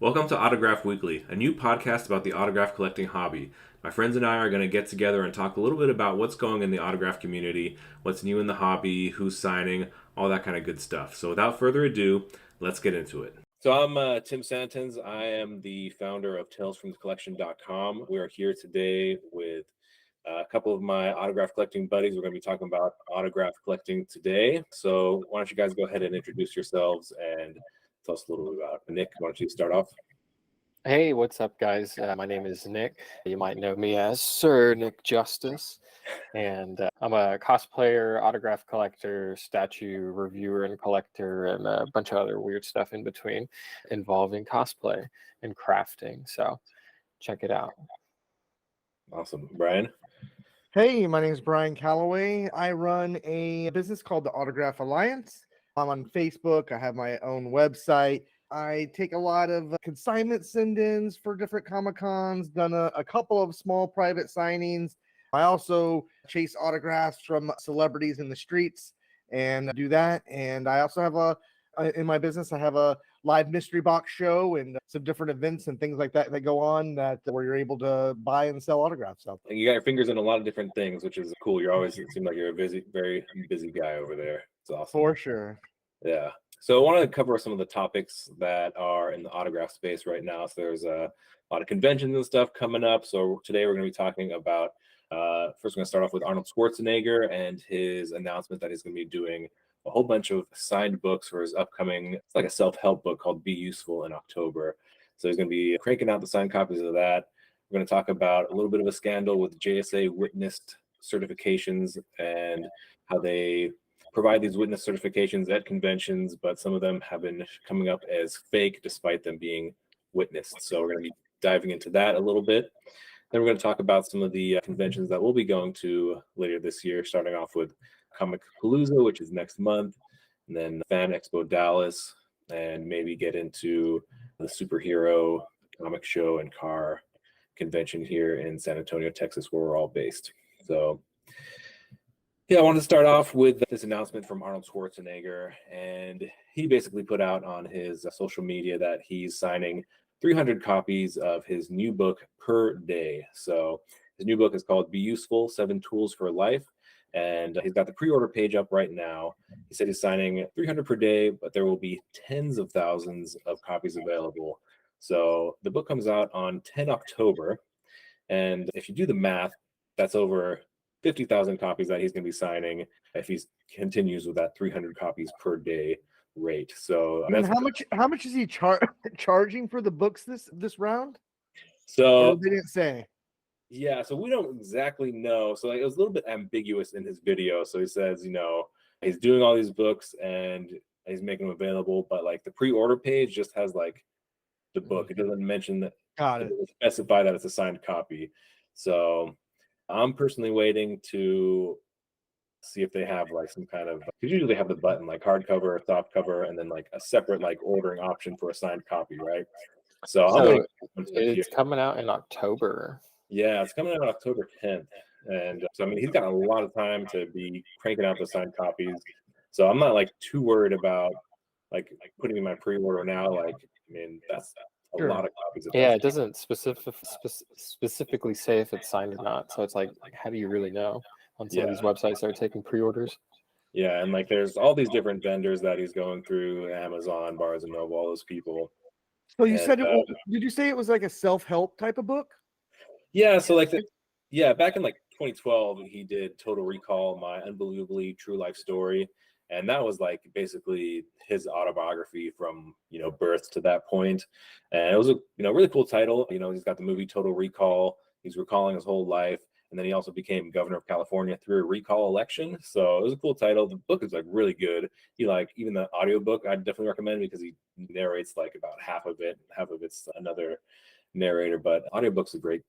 Welcome to Autograph Weekly, a new podcast about the autograph collecting hobby. My friends and I are going to get together and talk a little bit about what's going in the autograph community, what's new in the hobby, who's signing, all that kind of good stuff. So without further ado, let's get into it. So I'm Tim Santens. I am the founder of TalesFromTheCollection.com. We are here today with a couple of my autograph collecting buddies. We're going to be talking about autograph collecting today. So why don't you guys go ahead and introduce yourselves and tell us a little bit about it. Nick, why don't you start off? Hey, what's up, guys? My name is Nick. You might know me as Sir Nick Justice, and I'm a cosplayer, autograph collector, statue reviewer and collector, and a bunch of other weird stuff in between involving cosplay and crafting. So check it out. Awesome. Brian? Hey, my name is Brian Calloway. I run a business called the Autograph Alliance. I'm on Facebook. I have my own website. I take a lot of consignment send-ins for different Comic-Cons, done a couple of small private signings. I also chase autographs from celebrities in the streets and do that. And I also have in my business, I have a live mystery box show and some different events and things like that that go on where you're able to buy and sell autographs. So You got your fingers in a lot of different things, which is cool. It seems like you're a very busy guy over there. It's awesome. For sure. Yeah. So I want to cover some of the topics that are in the autograph space right now. So there's a lot of conventions and stuff coming up. So today we're going to be talking about, first we're going to start off with Arnold Schwarzenegger and his announcement that he's going to be doing a whole bunch of signed books for his upcoming, it's like a self-help book called Be Useful in October. So he's going to be cranking out the signed copies of that. We're going to talk about a little bit of a scandal with JSA witnessed certifications and how they provide these witness certifications at conventions, but some of them have been coming up as fake despite them being witnessed. So we're going to be diving into that a little bit. Then we're going to talk about some of the conventions that we'll be going to later this year, starting off with Comicpalooza, which is next month, and then Fan Expo Dallas, and maybe get into the superhero comic show and car convention here in San Antonio, Texas, where we're all based. So yeah, I wanted to start off with this announcement from Arnold Schwarzenegger, and he basically put out on his social media that he's signing 300 copies of his new book per day. So his new book is called Be Useful, 7 Tools for Life, and he's got the pre-order page up right now. He said he's signing 300 per day, but there will be tens of thousands of copies available. So the book comes out on 10 October, and if you do the math, that's over 50,000 copies that he's going to be signing if he continues with that 300 copies per day rate. So and how much is he charging for the books this round? So or they didn't say. Yeah, so we don't exactly know. So it was a little bit ambiguous in his video. So he says, he's doing all these books and he's making them available, but like the pre-order page just has like the book. It doesn't mention that. Got it. It doesn't specify that it's a signed copy. So I'm personally waiting to see if they have like some kind of, because usually they have the button like hardcover, soft cover, and then like a separate like ordering option for a signed copy, right? So I'm waiting. It's coming out in October. Yeah, it's coming out on October 10th. And so, I mean, he's got a lot of time to be cranking out the signed copies. So I'm not like too worried about like putting in my pre-order now. Like, I mean, that's a lot of copies. Yeah, it doesn't specifically say if it's signed or not. So it's like how do you really know on some of these websites that are taking pre-orders? Yeah, and like there's all these different vendors that he's going through, Amazon, Barnes and Noble, all those people. So you said did you say it was like a self-help type of book? Yeah, so like back in like 2012, he did Total Recall, My Unbelievably True Life Story. And that was like basically his autobiography from, birth to that point. And it was a, really cool title. He's got the movie Total Recall. He's recalling his whole life. And then he also became governor of California through a recall election. So it was a cool title. The book is like really good. Even the audiobook, I'd definitely recommend because he narrates like about half of it. Half of it's another narrator, but audiobook's a great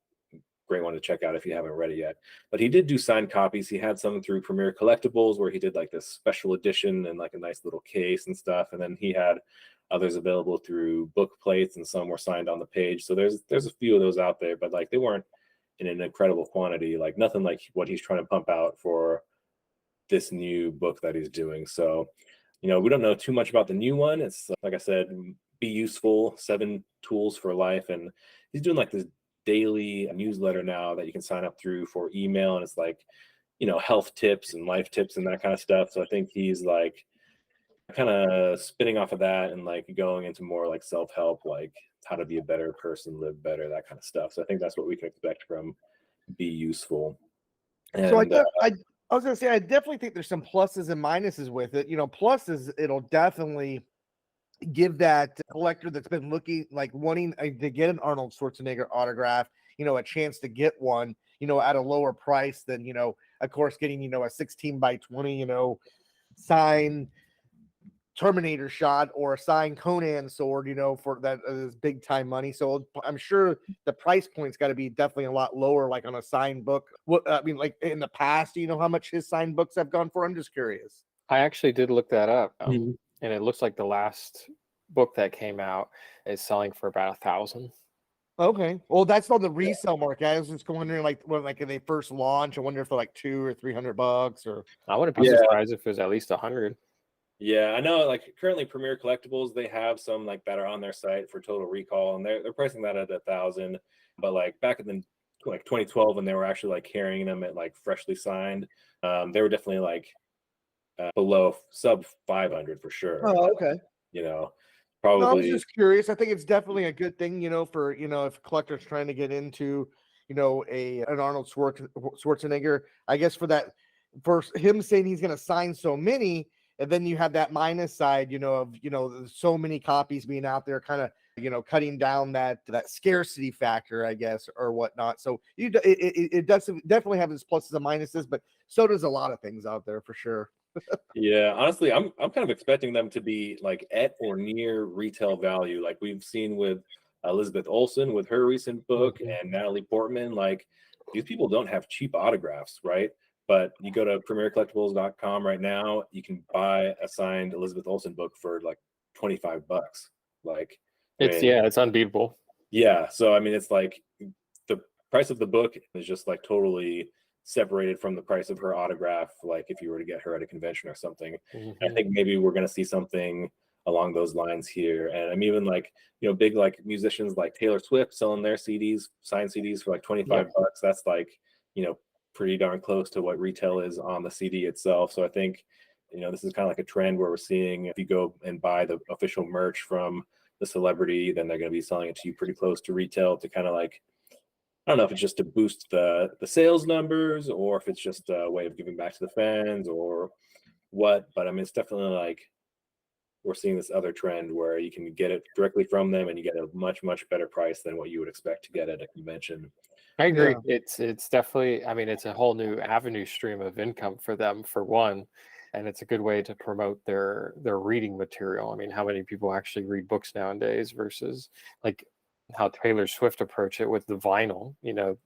one to check out if you haven't read it yet. But he did do signed copies. He had some through Premier Collectibles where he did like this special edition and like a nice little case and stuff. And then he had others available through book plates, and some were signed on the page. So there's a few of those out there, but like they weren't in an incredible quantity, like nothing like what he's trying to pump out for this new book that he's doing. So, we don't know too much about the new one. It's like I said, Be Useful, 7 Tools for Life. And he's doing like this daily newsletter now that you can sign up through for email. And it's like, health tips and life tips and that kind of stuff. So I think he's like kind of spinning off of that and like going into more like self-help, like how to be a better person, live better, that kind of stuff. So I think that's what we can expect from Be Useful. And So I was gonna say, I definitely think there's some pluses and minuses with it. Pluses, it'll definitely give that collector that's been wanting to get an Arnold Schwarzenegger autograph, a chance to get one, at a lower price than, of course, getting, a 16 by 20, signed Terminator shot or a signed Conan sword, for that is big time money. So I'm sure the price point's got to be definitely a lot lower, like on a signed book. Like in the past, do you know how much his signed books have gone for? I'm just curious. I actually did look that up, and it looks like the last book that came out is selling for about 1,000. Okay, well, that's on the resale market. I was just wondering, like when they first launch, I wonder if they're like $200 or $300, or I wouldn't be surprised if it was at least 100. Yeah, I know. Like currently, Premier Collectibles, they have some like that are on their site for Total Recall, and they're pricing that at 1,000. But like back in the 2012, when they were actually like carrying them at like freshly signed, they were definitely like below sub 500 for sure. Oh, okay. Probably. No, I was just curious. I think it's definitely a good thing, for if collectors trying to get into, an Arnold Schwarzenegger. I guess for him saying he's going to sign so many, and then you have that minus side, of so many copies being out there, kind of cutting down that scarcity factor, I guess, or whatnot. So it does definitely have its pluses and minuses, but so does a lot of things out there for sure. Yeah, honestly, I'm kind of expecting them to be like at or near retail value, like we've seen with Elizabeth Olsen with her recent book and Natalie Portman. Like these people don't have cheap autographs, right? But you go to premiercollectibles.com right now, you can buy a signed Elizabeth Olsen book for like $25. Like it's unbeatable. Yeah, so I mean, it's like the price of the book is just like totally separated from the price of her autograph, like if you were to get her at a convention or something. I think maybe we're going to see something along those lines here. And I'm even like, big like musicians like Taylor Swift selling their CDs, signed CDs for like $25. That's like, pretty darn close to what retail is on the CD itself. So I think, this is kind of like a trend where we're seeing if you go and buy the official merch from the celebrity, then they're going to be selling it to you pretty close to retail to kind of like, I don't know if it's just to boost the sales numbers or if it's just a way of giving back to the fans or what. But I mean, it's definitely like we're seeing this other trend where you can get it directly from them and you get a much, much better price than what you would expect to get at a convention. I agree. Yeah. It's definitely, I mean, it's a whole new avenue stream of income for them, for one. And it's a good way to promote their reading material. I mean, how many people actually read books nowadays versus like how Taylor Swift approached it with the vinyl,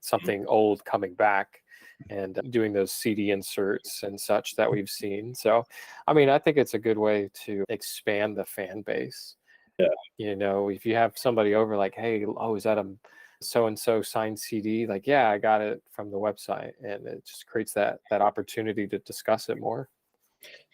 something old coming back and doing those CD inserts and such that we've seen. So, I mean, I think it's a good way to expand the fan base. Yeah. If you have somebody over like, hey, is that a so-and-so signed CD? Like, yeah, I got it from the website. And it just creates that opportunity to discuss it more.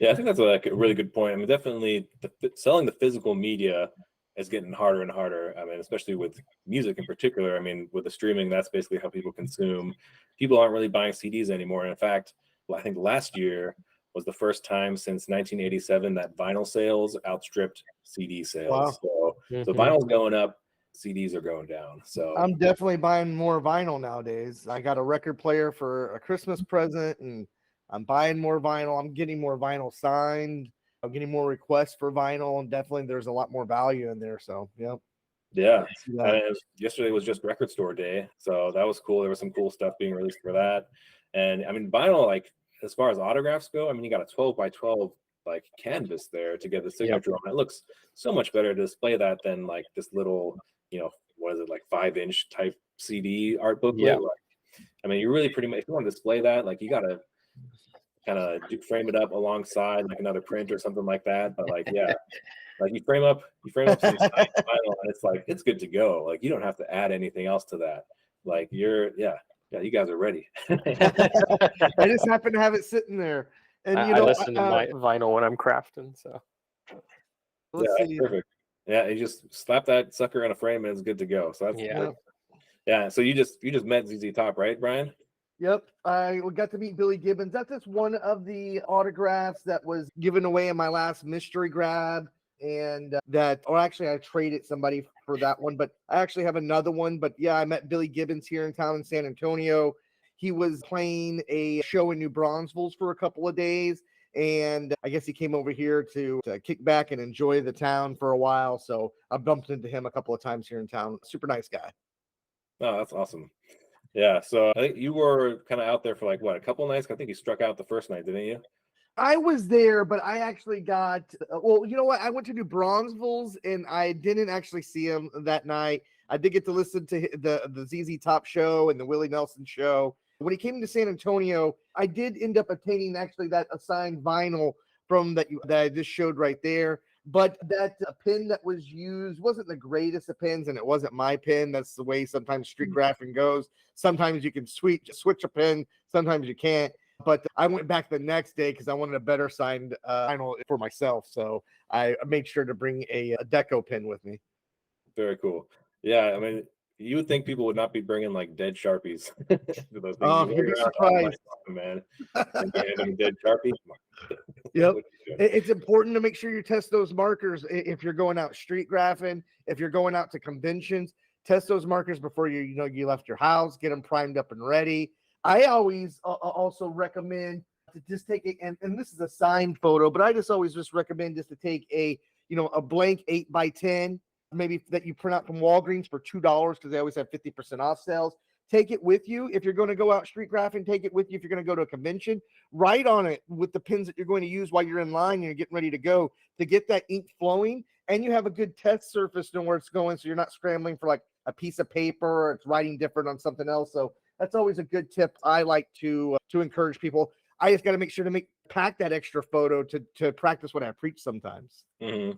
Yeah, I think that's a really good point. I mean, definitely selling the physical media is getting harder and harder. I mean, especially with music in particular. I mean, with the streaming, that's basically how people consume. People aren't really buying CDs anymore. And in fact, I think last year was the first time since 1987 that vinyl sales outstripped CD sales. Wow. So vinyl's going up, CDs are going down. So I'm definitely buying more vinyl nowadays. I got a record player for a Christmas present, and I'm buying more vinyl. I'm getting more vinyl signed. I'm getting more requests for vinyl, and definitely there's a lot more value in there. So, yeah. Yesterday was just record store day, so that was cool. There was some cool stuff being released for that. And I mean, vinyl, like as far as autographs go, I mean, you got a 12 by 12 like canvas there to get the signature on. It looks so much better to display that than like this little, what is it, like 5-inch type CD art booklet. Yeah. Like, I mean, you really pretty much, if you want to display that, like you got to kind of frame it up alongside like another print or something like that. But like, yeah, like you frame up some signed vinyl and it's like, it's good to go. Like you don't have to add anything else to that. Like you guys are ready. I just happen to have it sitting there. And I listen to my vinyl when I'm crafting. So let's see. Perfect. Yeah, you just slap that sucker in a frame and it's good to go. So that's Yeah. yeah. So you just met ZZ Top, right, Brian? Yep, I got to meet Billy Gibbons. That's just one of the autographs that was given away in my last mystery grab. And or actually, I traded somebody for that one, but I actually have another one. But yeah, I met Billy Gibbons here in town in San Antonio. He was playing a show in New Braunfels for a couple of days. And I guess he came over here to kick back and enjoy the town for a while. So I bumped into him a couple of times here in town. Super nice guy. Oh, that's awesome. Yeah. So I think you were kind of out there for like what, a couple nights? I think you struck out the first night, didn't you? I was there, but I actually got well, you know what? I went to New Braunfels and I didn't actually see him that night. I did get to listen to the ZZ Top show and the Willie Nelson show. When he came to San Antonio, I did end up obtaining actually that assigned vinyl from that I just showed right there. But that pin that was used wasn't the greatest of pins, and it wasn't my pin. That's the way sometimes street graphing goes. Sometimes you can switch a pin, sometimes you can't. But I went back the next day because I wanted a better signed vinyl for myself. So I made sure to bring a deco pin with me. Very cool. Yeah, I mean, you would think people would not be bringing like dead Sharpies to those things. Oh, You you'd be walk around, oh, my surprised. God, man. And you hand them a dead Sharpie. Yep. What you doing? It's important to make sure you test those markers if you're going out street graphing, if you're going out to conventions, test those markers before you left your house, get them primed up and ready. I always also recommend to just take and this is a signed photo, but I just always recommend just to take a blank 8x10, maybe that you print out from Walgreens for $2 because they always have 50% off sales. Take it with you if you're going to go out street graphing. Take it with you if you're going to go to a convention. Write on it with the pins that you're going to use while you're in line and you're getting ready to go to get that ink flowing. And you have a good test surface to where it's going, so you're not scrambling for like a piece of paper or it's writing different on something else. So that's always a good tip I like to encourage people. I just got to make sure to pack that extra photo to practice what I preach sometimes. Mm-hmm.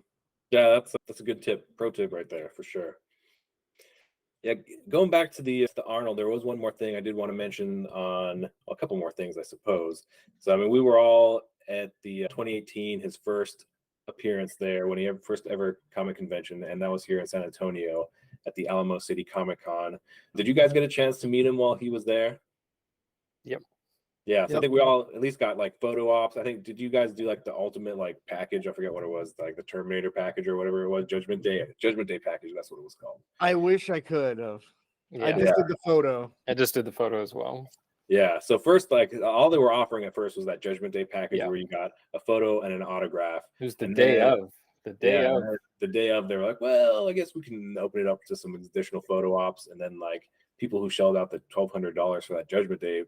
Yeah, that's a good tip, pro tip right there for sure. Yeah, going back to the Arnold, there was one more thing I did want to mention on a couple more things, I suppose. So I mean, we were all at the 2018, his first appearance there when he first ever comic convention, and that was here in San Antonio at the Alamo City Comic Con. Did you guys get a chance to meet him while he was there? Yep. Yeah, so Yep. I think we all at least got like photo ops. I think, did you guys do like the ultimate like package? I forget what it was, like the Terminator package or whatever it was, Judgment Day package. That's what it was called. I wish I could have. I Yeah. just did the photo. I just did the photo as well. Yeah. So first, like all they were offering at first was that Judgment Day package Yeah. where you got a photo and an autograph. It was the And day then- of. The day of. the day of, they were like, well, I guess we can open it up to some additional photo ops. And then like people who shelled out the $1,200 for that Judgment Day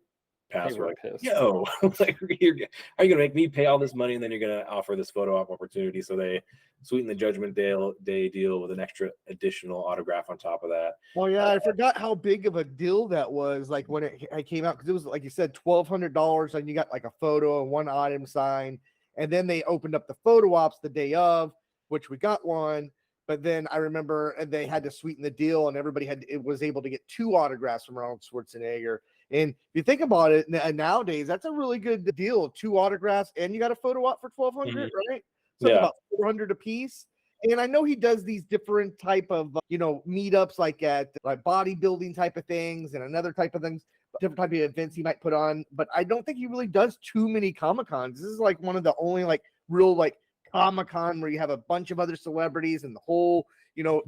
pass They were were like, pissed. yo, like, are you gonna make me pay all this money and then you're gonna offer this photo op opportunity? So they sweetened the Judgment Day deal with an extra additional autograph on top of that. Oh yeah, I forgot how big of a deal that was. Like when I came out, because it was like you said, $1,200, and you got like a photo and one item signed, and then they opened up the photo ops the day of, which we got one. But then I remember they had to sweeten the deal, and everybody was able to get 2 autographs from Arnold Schwarzenegger. And if you think about it, nowadays that's a really good deal: 2 autographs, and you got a photo op for $1,200, right? So Yeah. about $400 a piece. And I know he does these different type of meetups, like at like bodybuilding type of things and another type of things, different type of events he might put on. But I don't think he really does too many Comic Cons. This is like one of the only like real like Comic Con where you have a bunch of other celebrities and the whole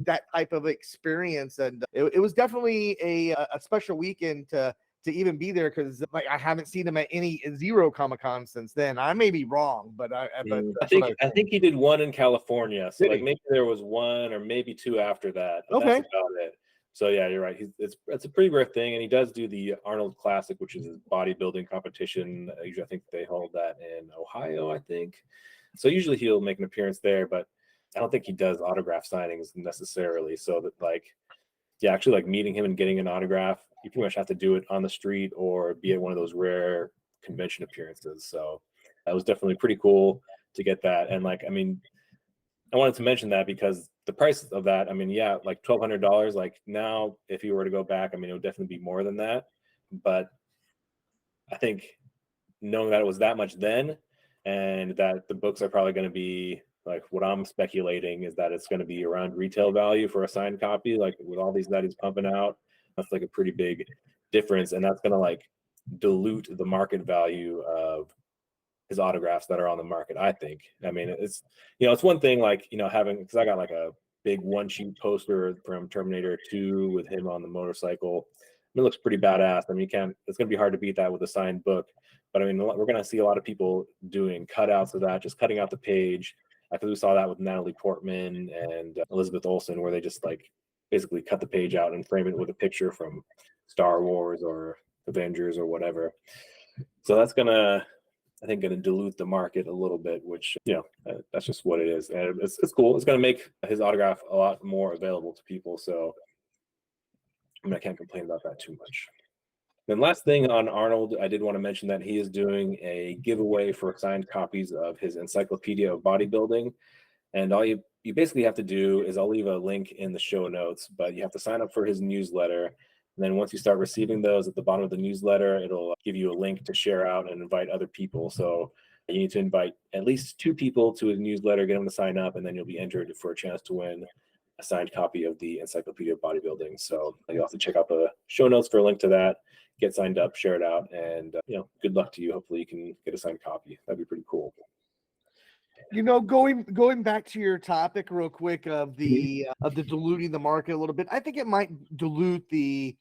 that type of experience. And it was definitely a special weekend to even be there, because like I haven't seen him at any zero Comic Con since then. I may be wrong, but I think he did one in California. So Did like he? maybe there was 1 or maybe 2 after that. But Okay. that's about it. So yeah, you're right. It's a pretty rare thing, and he does do the Arnold Classic, which is his bodybuilding competition. Usually, I think they hold that in Ohio, I think. So usually he'll make an appearance there, but I don't think he does autograph signings necessarily. So that like, yeah, actually like meeting him and getting an autograph, you pretty much have to do it on the street or be at one of those rare convention appearances. So that was definitely pretty cool to get that. And like, I mean, I wanted to mention that because the price of that, I mean, yeah, like $1,200. Like now, if you were to go back, I mean, it would definitely be more than that. But I think knowing that it was that much then, and that the books are probably going to be Like what I'm speculating is that it's going to be around retail value for a signed copy, like with all these that he's pumping out. That's like a pretty big difference, and that's going to like dilute the market value of his autographs that are on the market. I think. I mean, it's it's one thing like having, because I got like a big one sheet poster from Terminator 2 with him on the motorcycle. It looks pretty badass. I mean, it's going to be hard to beat that with a signed book. But I mean, we're going to see a lot of people doing cutouts of that, just cutting out the page. Because we saw that with Natalie Portman and Elizabeth Olsen, where they just like basically cut the page out and frame it with a picture from Star Wars or Avengers or whatever. So that's gonna dilute the market a little bit, which that's just what it is, and it's cool. It's gonna make his autograph a lot more available to people. So I mean, I can't complain about that too much. Then last thing on Arnold, I did want to mention that he is doing a giveaway for signed copies of his Encyclopedia of Bodybuilding. And all you basically have to do is, I'll leave a link in the show notes, but you have to sign up for his newsletter. And then once you start receiving those at the bottom of the newsletter, it'll give you a link to share out and invite other people. So you need to invite at least 2 people to his newsletter, get them to sign up, and then you'll be entered for a chance to win a signed copy of the Encyclopedia of Bodybuilding. So you'll have to check out the show notes for a link to that, get signed up, share it out, and good luck to you. Hopefully you can get a signed copy. That'd be pretty cool. Going back to your topic real quick of the diluting the market a little bit, I think it might dilute the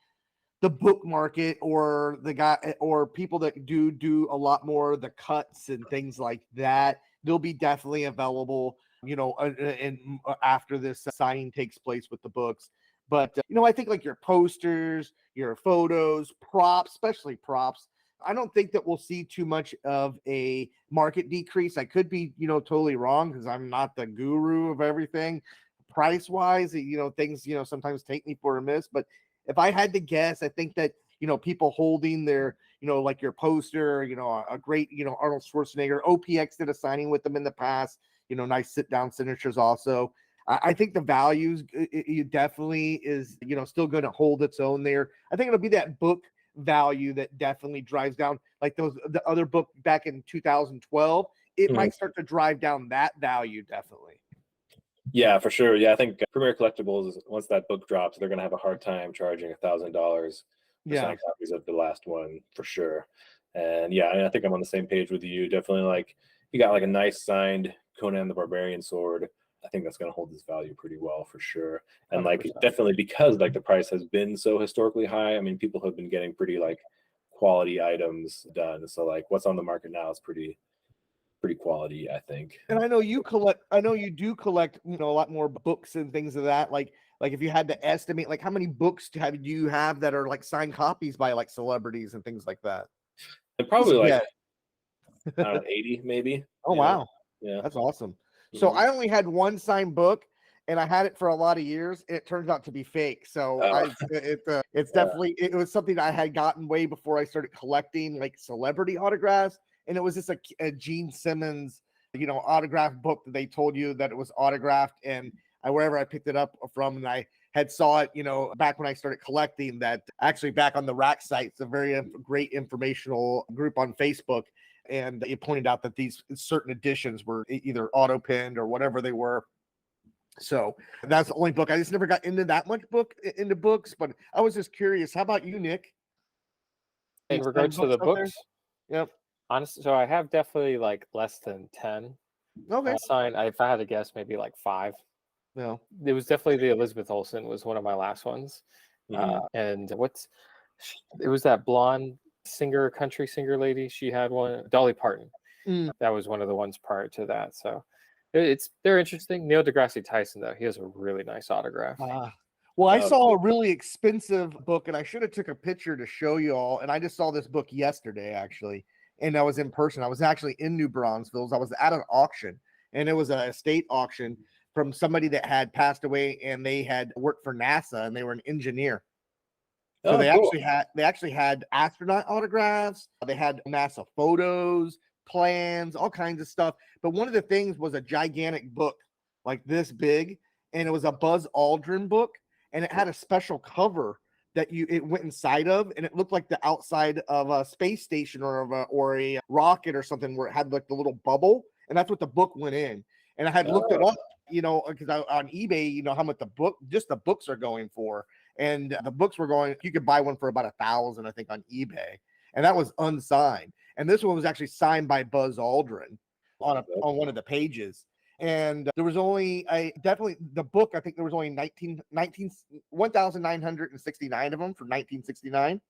book market, or the guy or people that do a lot more of the cuts and things like that. They'll be definitely available, and after this signing takes place with the books. But I think like your posters, your photos, props, especially props, I don't think that we'll see too much of a market decrease. I could be, totally wrong, because I'm not the guru of everything price wise. Things, sometimes take me for a miss. But if I had to guess, I think that, people holding their, like your poster, a great, Arnold Schwarzenegger, OPX did a signing with them in the past, nice sit down signatures also. I think the values, it definitely is, still going to hold its own there. I think it'll be that book value that definitely drives down, like the other book back in 2012. It might start to drive down that value, definitely. Yeah, for sure. Yeah, I think Premier Collectibles, once that book drops, they're going to have a hard time charging $1,000 for signed copies of the last one, for sure. And yeah, I think I'm on the same page with you. Definitely, like, you got like a nice signed Conan the Barbarian sword. I think that's going to hold its value pretty well, for sure. And 100%. Like, definitely because like the price has been so historically high. I mean, people have been getting pretty like quality items done. So like what's on the market now is pretty quality, I think. And I know you do collect, a lot more books and things of that. Like if you had to estimate, like how many books do you have that are like signed copies by like celebrities and things like that? And probably like 80 maybe. Oh, wow. Yeah. That's awesome. So I only had one signed book, and I had it for a lot of years. And it turns out to be fake. So it's definitely, it was something I had gotten way before I started collecting like celebrity autographs. And it was just a Gene Simmons, autograph book that they told you that it was autographed. And wherever I picked it up from, and I had saw it, back when I started collecting, that actually back on the Rack site. It's a very great informational group on Facebook. And it pointed out that these certain editions were either auto pinned or whatever they were. So that's the only book. I just never got into that much into books, but I was just curious. How about you, Nick? In regards to the books? Yep. Honestly, so I have definitely like less than 10. Okay. Signed. If I had to guess, maybe like 5. No. It was definitely the Elizabeth Olsen was one of my last ones. And it was that blonde country singer lady. She had one, Dolly Parton. That was one of the ones prior to that. So they're interesting. Neil deGrasse Tyson, though, he has a really nice autograph. Well, I saw a really expensive book, and I should have took a picture to show you all. And I just saw this book yesterday, actually, and I was in person. I was actually in New Braunfels. I was at an auction, and it was an estate auction from somebody that had passed away, and they had worked for NASA, and they were an engineer. So they actually had astronaut autographs. They had NASA photos, plans, all kinds of stuff. But one of the things was a gigantic book, like this big, and it was a Buzz Aldrin book, and it had a special cover that it went inside of, and it looked like the outside of a space station or a rocket or something, where it had like the little bubble, and that's what the book went in. And I had looked it up, because on eBay, how much the books are going for. And the books were going, you could buy one for about $1,000, I think, on eBay. And that was unsigned. And this one was actually signed by Buzz Aldrin on one of the pages. And there was only the book, I think there was only 1,969 of them for 1969.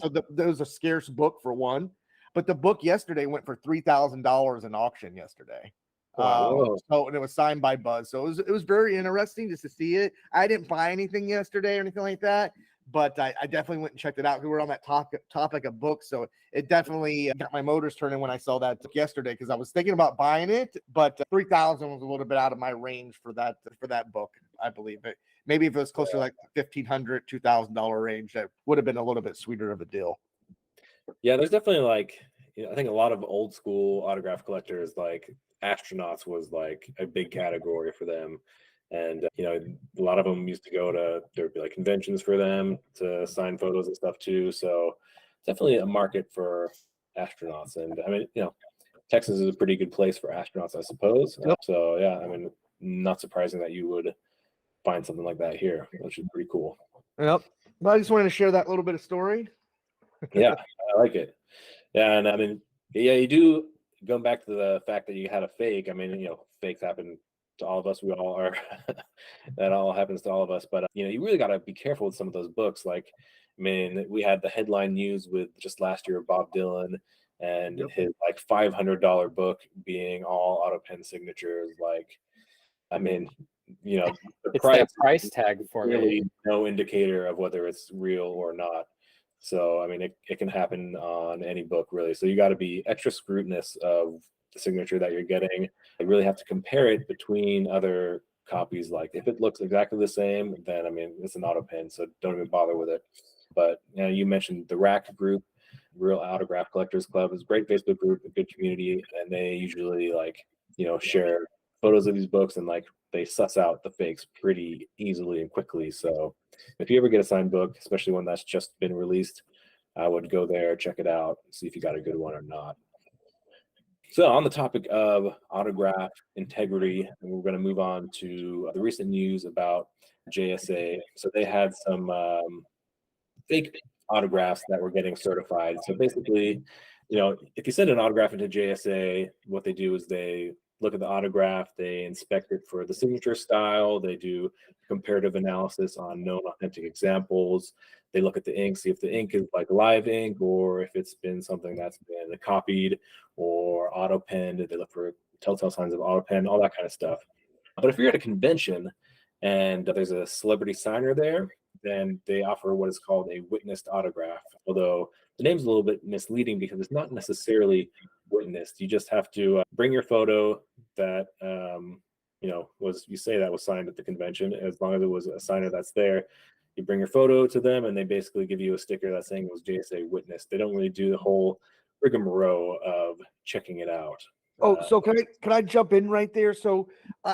So there was a scarce book for one. But the book yesterday went for $3,000 in auction yesterday. And it was signed by Buzz. So it was very interesting just to see it. I didn't buy anything yesterday or anything like that, but I definitely went and checked it out. We were on that topic of books, so it definitely got my motors turning when I saw that yesterday, because I was thinking about buying it, but 3,000 was a little bit out of my range for that book. I believe it. Maybe if it was closer to like $1,500, $2,000 range, that would have been a little bit sweeter of a deal. Yeah, there's definitely I think a lot of old school autograph collectors, like astronauts was like a big category for them. And, a lot of them used to go to, there would be like conventions for them to sign photos and stuff too. So definitely a market for astronauts. And I mean, Texas is a pretty good place for astronauts, I suppose. Yep. So yeah, I mean, not surprising that you would find something like that here, which is pretty cool. Yep. Well, I just wanted to share that little bit of story. Yeah, I like it. Yeah, and I mean, yeah, you do, going back to the fact that you had a fake, I mean, fakes happen to all of us. We all are, that all happens to all of us. But, you really got to be careful with some of those books. Like, I mean, we had the headline news with just last year, Bob Dylan and his like $500 book being all auto pen signatures. Like, I mean, the It's that price tag for really me. no indicator of whether it's real or not. So, I mean, it can happen on any book, really. So you got to be extra scrutinous of the signature that you're getting. You really have to compare it between other copies. Like, if it looks exactly the same, then, I mean, it's an auto pen, so don't even bother with it. But, you mentioned the Rack group, Real Autograph Collectors Club. It's a great Facebook group, a good community, and they usually, share photos of these books, and, they suss out the fakes pretty easily and quickly. So if you ever get a signed book, especially one that's just been released, I would go there, check it out, see if you got a good one or not. So on the topic of autograph integrity, and we're going to move on to the recent news about JSA. So they had some fake autographs that were getting certified. So basically, if you send an autograph into JSA, what they do is they look at the autograph, they inspect it for the signature style, they do comparative analysis on known authentic examples, they look at the ink, see if the ink is like live ink or if it's been something that's been copied or auto penned. They look for telltale signs of auto pen, all that kind of stuff. But if you're at a convention and there's a celebrity signer there, then they offer what is called a witnessed autograph, although the name's a little bit misleading because it's not necessarily witnessed. You just have to bring your photo that was signed at the convention. As long as it was a signer that's there, you bring your photo to them and they basically give you a sticker that's saying it was JSA witnessed. They don't really do the whole rigmarole of checking it out. So can I jump in right there? So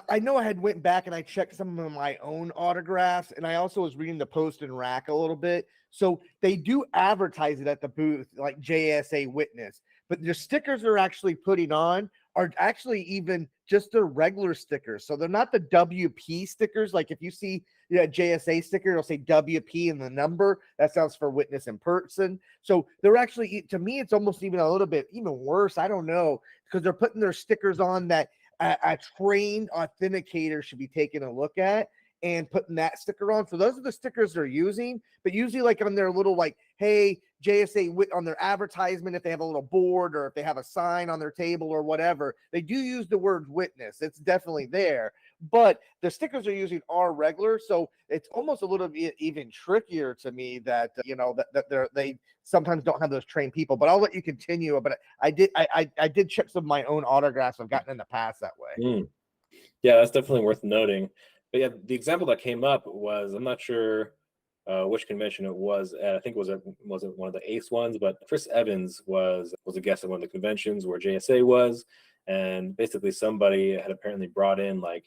I know I had went back and I checked some of my own autographs, and I also was reading the Post and Rack a little bit. So they do advertise it at the booth, like JSA witness, but the stickers they're actually putting on are actually even just their regular stickers. So they're not the WP stickers. Like if you see a JSA sticker, it'll say WP and the number. That sounds for witness in person. So they're actually, to me, it's almost even a little bit even worse. I don't know, because they're putting their stickers on that a trained authenticator should be taking a look at and putting that sticker on. So those are the stickers they're using, but usually like on their little hey, JSA on their advertisement, if they have a little board or if they have a sign on their table or whatever, they do use the word witness. It's definitely there, but the stickers they're using are regular. So it's almost a little bit even trickier to me that, they sometimes don't have those trained people, but I'll let you continue. But I did check some of my own autographs I've gotten in the past that way. Yeah, that's definitely worth noting. But yeah, the example that came up was, I'm not sure which convention it was at. I think it wasn't one of the Ace ones, but Chris Evans was a guest at one of the conventions where JSA was, and basically somebody had apparently brought in like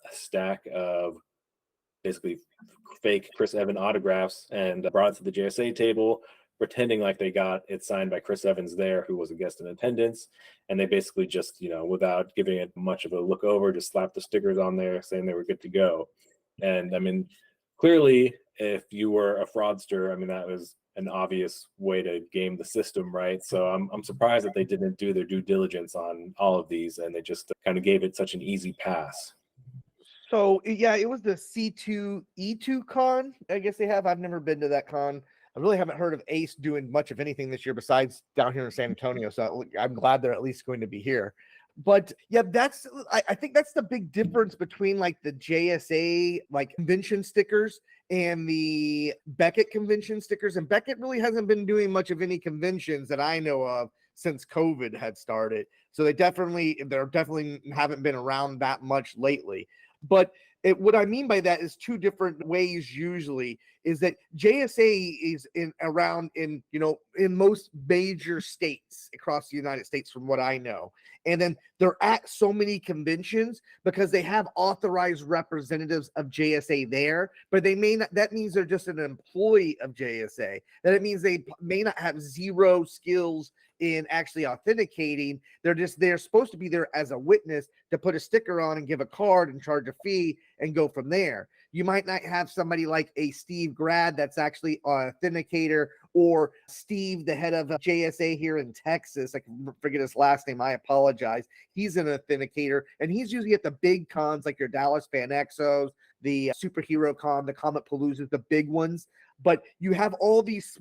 a stack of basically fake Chris Evans autographs and brought it to the JSA table, pretending like they got it signed by Chris Evans there, who was a guest in attendance, and they basically just, without giving it much of a look over, just slapped the stickers on there saying they were good to go. And I mean, clearly, if you were a fraudster, I mean, that was an obvious way to game the system, right? So I'm surprised that they didn't do their due diligence on all of these, and they just kind of gave it such an easy pass. So yeah, it was the C2E2 con. I guess they have. I've never been to that con. I really haven't heard of Ace doing much of anything this year besides down here in San Antonio. So I'm glad they're at least going to be here. But yeah, I think that's the big difference between like the JSA like convention stickers and the Beckett convention stickers. And Beckett really hasn't been doing much of any conventions that I know of since COVID had started. So they definitely haven't been around that much lately. But what I mean by that is two different ways. Usually, is that JSA is around in most major states across the United States, from what I know, and then they're at so many conventions because they have authorized representatives of JSA there, but they may not. That means they're just an employee of JSA. That it means they may not have zero skills in actually authenticating. They're supposed to be there as a witness to put a sticker on and give a card and charge a fee and go from there. You might not have somebody like a Steve Grad that's actually an authenticator, or Steve, the head of JSA here in Texas. I can forget his last name. I apologize. He's an authenticator, and he's usually at the big cons like your Dallas Fan Exos, the Superhero Con, the Comicpaloozas, the big ones. But you have all these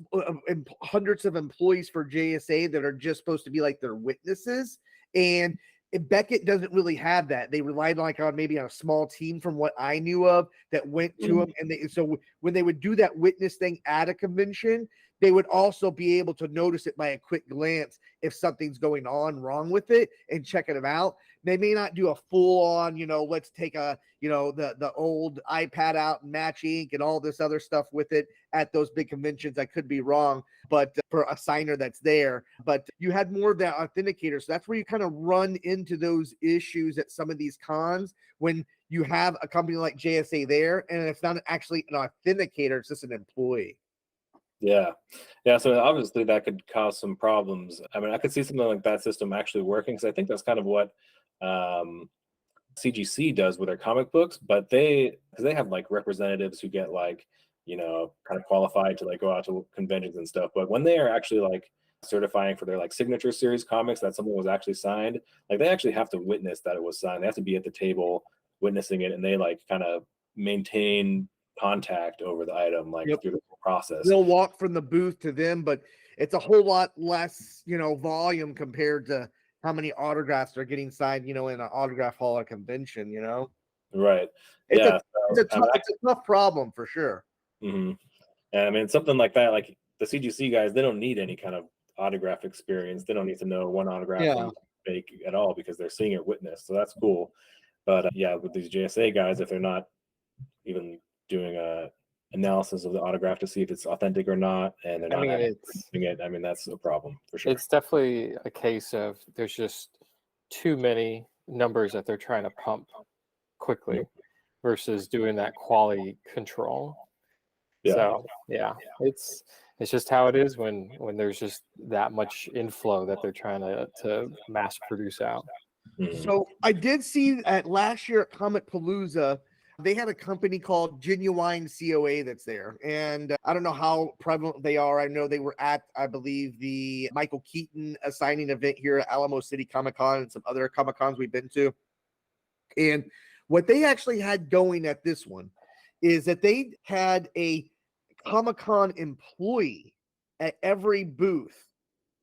hundreds of employees for JSA that are just supposed to be like their witnesses. And Beckett doesn't really have that. They relied on maybe on a small team from what I knew of that went to them. And so when they would do that witness thing at a convention, they would also be able to notice it by a quick glance if something's going on wrong with it and checking them out. They may not do a full on, let's take the old iPad out and match ink and all this other stuff with it at those big conventions. I could be wrong, but for a signer that's there, but you had more of that authenticator. So that's where you kind of run into those issues at some of these cons when you have a company like JSA there, and it's not actually an authenticator, it's just an employee. Yeah. So obviously that could cause some problems. I mean, I could see something like that system actually working, because I think that's kind of what CGC does with their comic books, but because they have like representatives who get like, kind of qualified to like go out to conventions and stuff. But when they are actually like certifying for their like signature series comics that something was actually signed, like they actually have to witness that it was signed. They have to be at the table witnessing it, and they like kind of maintain contact over the item through the whole process. They'll walk from the booth to them, but it's a whole lot less, volume compared to how many autographs are getting signed, in an autograph hall at a convention, Right. It's a tough problem for sure. Mm-hmm. And I mean, something like that, like the CGC guys, they don't need any kind of autograph experience. They don't need to know one autograph from fake at all, because they're seeing it witnessed. So that's cool. But with these JSA guys, if they're not even doing a analysis of the autograph to see if it's authentic or not, and they're not producing it, I mean, that's a problem for sure. It's definitely a case of there's just too many numbers that they're trying to pump quickly versus doing that quality control. So it's just how it is when there's just that much inflow that they're trying to mass produce out. So I did see at last year at Comicpalooza, they had a company called Genuine COA that's there. And I don't know how prevalent they are. I know they were at, I believe, the Michael Keaton signing event here at Alamo City Comic Con and some other Comic Cons we've been to. And what they actually had going at this one is that they had a Comic-Con employee at every booth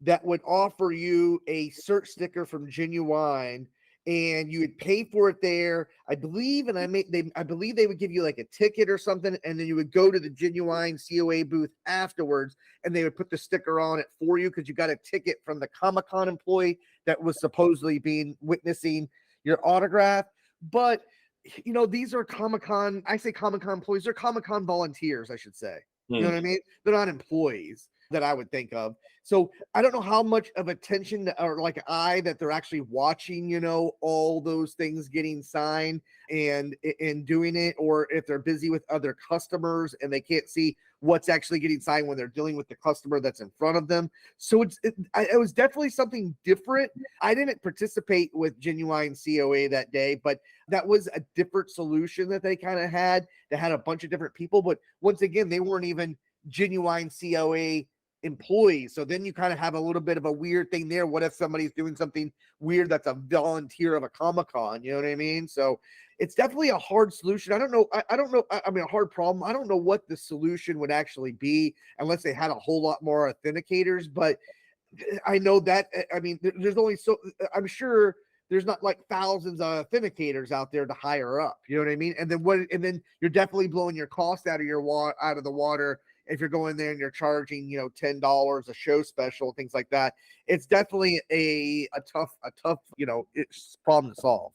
that would offer you a search sticker from Genuine, and you would pay for it there. I believe they would give you like a ticket or something, and then you would go to the Genuine COA booth afterwards, and they would put the sticker on it for you because you got a ticket from the Comic-Con employee that was supposedly witnessing your autograph. But these are Comic-Con. I say Comic-Con employees. They're Comic-Con volunteers, I should say. You know what I mean? They're not employees. that I would think of. So I don't know how much of attention or like eye that they're actually watching, all those things getting signed and doing it, or if they're busy with other customers and they can't see what's actually getting signed when they're dealing with the customer that's in front of them. So it was definitely something different. I didn't participate with Genuine COA that day, but that was a different solution that they kind of had. They had a bunch of different people, but once again, they weren't even Genuine COA employees. So then you kind of have a little bit of a weird thing there. What if somebody's doing something weird that's a volunteer of a Comic-Con? You know what I mean? So it's definitely a hard solution. I don't know. I don't know. I mean, a hard problem. I don't know what the solution would actually be unless they had a whole lot more authenticators. But I know that, I mean, there's only I'm sure there's not like thousands of authenticators out there to hire up. You know what I mean? And then you're definitely blowing your cost out of out of the water if you're going there and you're charging, $10 a show special, things like that. It's definitely a tough, it's problem to solve.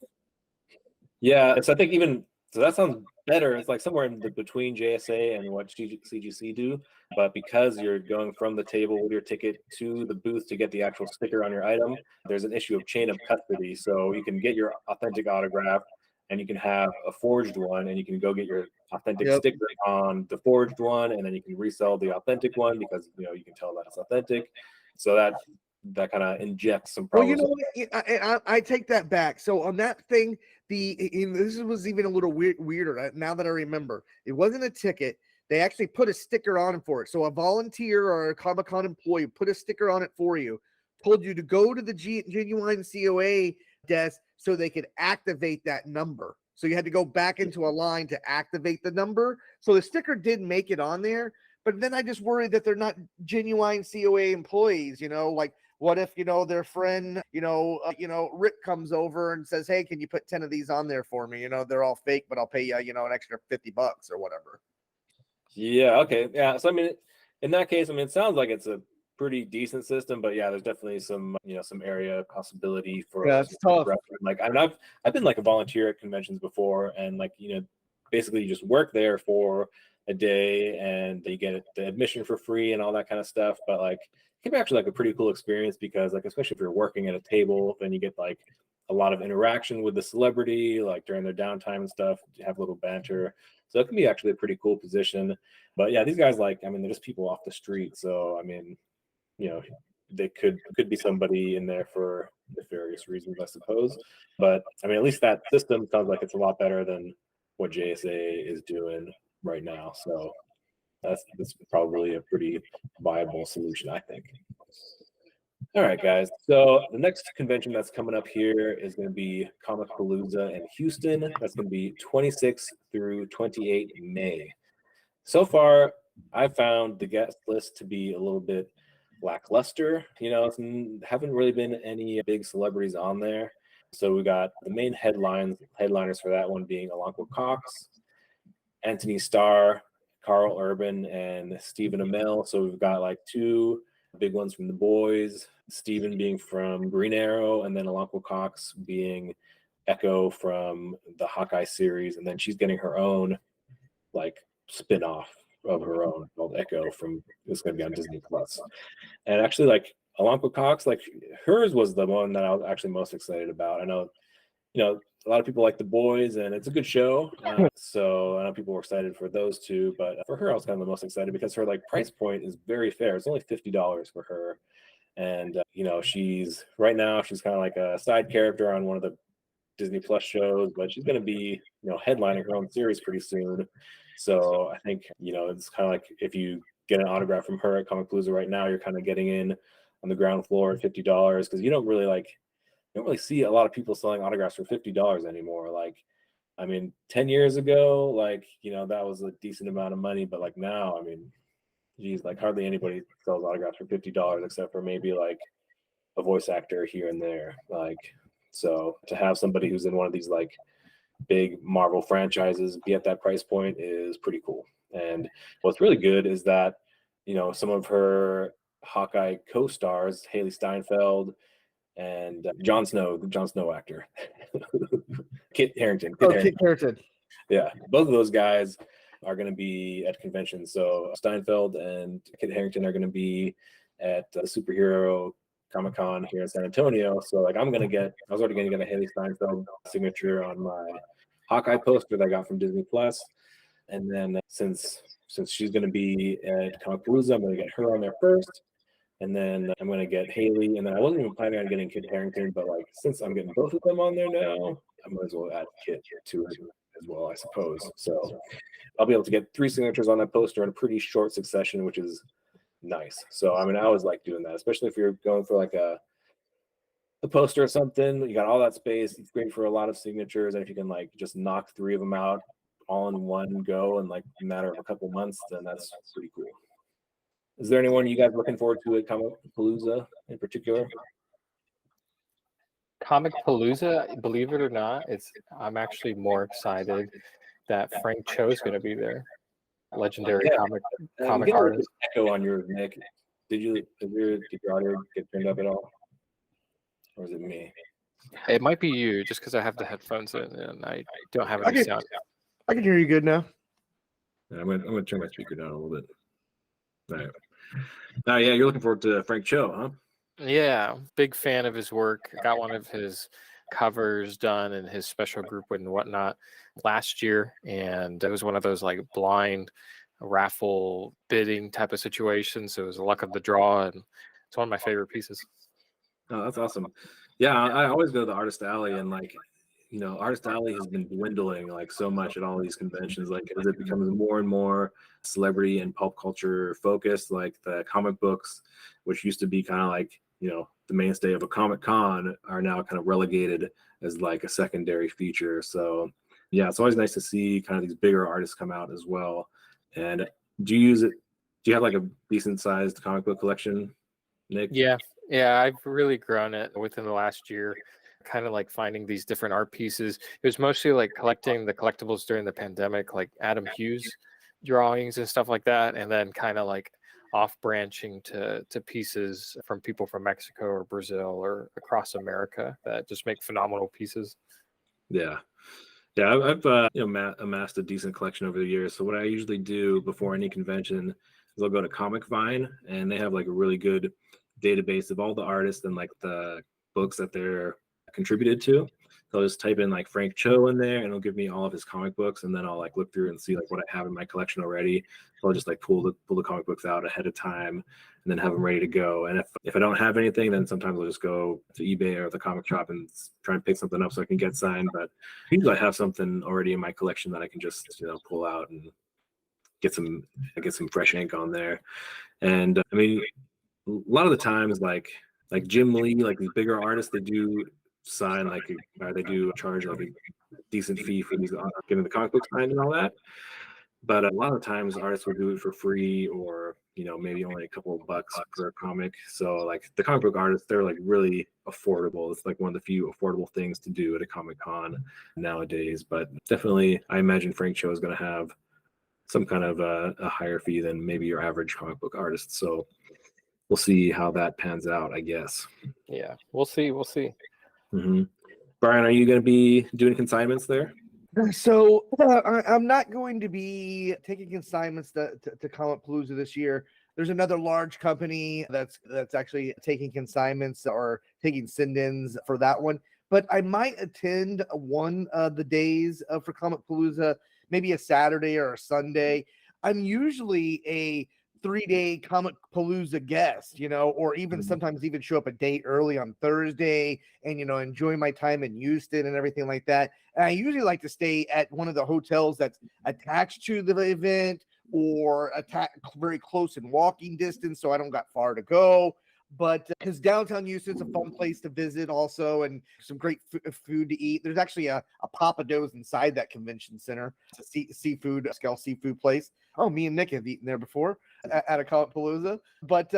Yeah, so I think that sounds better. It's like somewhere in between JSA and what CGC do, but because you're going from the table with your ticket to the booth to get the actual sticker on your item, there's an issue of chain of custody. So you can get your authentic autograph, and you can have a forged one, and you can go get your authentic sticker on the forged one, and then you can resell the authentic one because you can tell that it's authentic. So that kind of injects some problems. Well, I take that back. So on that thing, this was even a little weirder. Now that I remember, it wasn't a ticket. They actually put a sticker on for it. So a volunteer or a Comic-Con employee put a sticker on it for you, told you to go to the Genuine COA desk so they could activate that number. So you had to go back into a line to activate the number. So the sticker did make it on there, but then I just worried that they're not Genuine COA employees, like what if, their friend, Rick comes over and says, hey, can you put 10 of these on there for me? They're all fake, but I'll pay you, an extra $50 or whatever. Yeah. Okay. Yeah. So, I mean, in that case, it sounds like it's a pretty decent system, but yeah, there's definitely some area possibility for it's tough. Like, I've been like a volunteer at conventions before, and like, basically you just work there for a day and you get the admission for free and all that kind of stuff. But like, it can be actually like a pretty cool experience because like, especially if you're working at a table, then you get like a lot of interaction with the celebrity, like during their downtime and stuff, you have a little banter. So it can be actually a pretty cool position. But yeah, these guys, like, they're just people off the street. So, they could be somebody in there for nefarious reasons, I suppose. But at least that system sounds like it's a lot better than what JSA is doing right now. So that's probably a pretty viable solution, I think. All right, guys. So the next convention that's coming up here is going to be Comicpalooza in Houston. That's going to be 26 through 28 May. So far, I found the guest list to be a little bit lackluster. Haven't really been any big celebrities on there. So we got the main headliners for that one being Alonzo Cox, Anthony Starr, Carl Urban, and Stephen Amell. So we've got like two big ones from The Boys, Stephen being from Green Arrow, and then Alonzo Cox being Echo from the Hawkeye series. And then she's getting her own like spin-off of her own called Echo it's going to be on Disney Plus. And actually, like, Alonzo Cox, like, hers was the one that I was actually most excited about. I know, a lot of people like The Boys, and it's a good show. So I know people were excited for those two, but for her, I was kind of the most excited because her like price point is very fair. It's only $50 for her. And, she's kind of like a side character on one of the Disney Plus shows, but she's going to be, headlining her own series pretty soon. So I think, it's kind of like if you get an autograph from her at Comicpalooza right now, you're kind of getting in on the ground floor at $50 because you don't really see a lot of people selling autographs for $50 anymore. Like, 10 years ago, like, that was a decent amount of money, but like now, geez, like hardly anybody sells autographs for $50 except for maybe like a voice actor here and there. Like, so to have somebody who's in one of these like big Marvel franchises be at that price point is pretty cool. And what's really good is that, some of her Hawkeye co-stars, Haley Steinfeld and Jon Snow, the Jon Snow actor, Kit Harington. Kit Harington. Yeah, both of those guys, are going to be at conventions. So Steinfeld and Kit Harington are going to be at the Superhero Comic-Con here in San Antonio. So like I was already going to get a Haley Steinfeld signature on my Hawkeye poster that I got from Disney Plus. And then since she's going to be at Comicpalooza, I'm going to get her on there first. And then I'm going to get Haley. And then I wasn't even planning on getting Kit Harington, but like since I'm getting both of them on there now, I might as well add Kit to it as well, I suppose. So I'll be able to get 3 signatures on that poster in a pretty short succession, which is nice. So I mean, I always like doing that, especially if you're going for like a poster or something. You got all that space. It's great for a lot of signatures. And if you can like just knock 3 of them out all in one go in like a matter of a couple months, then that's pretty cool. Is there anyone you guys looking forward to at Comicpalooza in particular? Comicpalooza, believe it or not, I'm actually more excited that Frank Cho is going to be there. Legendary comic artist. Echo on yours, Nick. Did your audio get turned up at all, or is it me? It might be you, just because I have the headphones in and I don't have any sound. I can hear you good now. Yeah, I'm gonna turn my speaker down a little bit. All right. Now, yeah, you're looking forward to Frank Cho, huh? Yeah, big fan of his work. Got one of his covers done in his special group and whatnot last year, and it was one of those like blind raffle bidding type of situations. So it was the luck of the draw, and it's one of my favorite pieces. Oh, that's awesome. Yeah, I always go to the Artist Alley, and like, you know, Artist Alley has been dwindling like so much at all these conventions. Like as it becomes more and more celebrity and pulp culture focused, like the comic books, which used to be kind of like, you know, the mainstay of a Comic Con, are now kind of relegated as like a secondary feature. So yeah, it's always nice to see kind of these bigger artists come out as well. And do you have like a decent sized comic book collection, Nick? Yeah, I've really grown it within the last year, kind of like finding these different art pieces. It was mostly like collecting the collectibles during the pandemic, like Adam Hughes drawings and stuff like that, and then kind of like off branching to pieces from people from Mexico or Brazil or across America that just make phenomenal pieces. Yeah, I've amassed a decent collection over the years. So what I usually do before any convention is I'll go to Comic Vine, and they have like a really good database of all the artists and like the books that they're contributed to. So I'll just type in like Frank Cho in there, and it'll give me all of his comic books, and then I'll like look through and see like what I have in my collection already. So I'll just like pull the comic books out ahead of time and then have them ready to go. And if I don't have anything, then sometimes I'll just go to eBay or the comic shop and try and pick something up so I can get signed. But usually I have something already in my collection that I can just, you know, pull out and get some fresh ink on there. And I mean, a lot of the times like Jim Lee, like these bigger artists, they do sign like, or they do charge like a decent fee for these getting the comic book signed and all that. But a lot of times artists will do it for free, or, you know, maybe only a couple of bucks per comic. So like the comic book artists, they're like really affordable. It's like one of the few affordable things to do at a Comic Con nowadays. But definitely, I imagine Frank Cho is going to have some kind of a higher fee than maybe your average comic book artist. So we'll see how that pans out, I guess. Yeah, we'll see. Mm-hmm. Brian, are you going to be doing consignments there? So I'm not going to be taking consignments to Comicpalooza this year. There's another large company that's actually taking consignments or taking send-ins for that one. But I might attend one of the days for Comicpalooza, maybe a Saturday or a Sunday. I'm usually a 3-day Comicpalooza guest, you know, or even sometimes even show up a day early on Thursday and, you know, enjoy my time in Houston and everything like that. And I usually like to stay at one of the hotels that's attached to the event or very close in walking distance, so I don't got far to go. But because downtown Houston's a fun place to visit also, and some great food to eat. There's actually a Papa Do's inside that convention center. It's a seafood, a scale seafood place. Oh, me and Nick have eaten there before at a Comicpalooza. But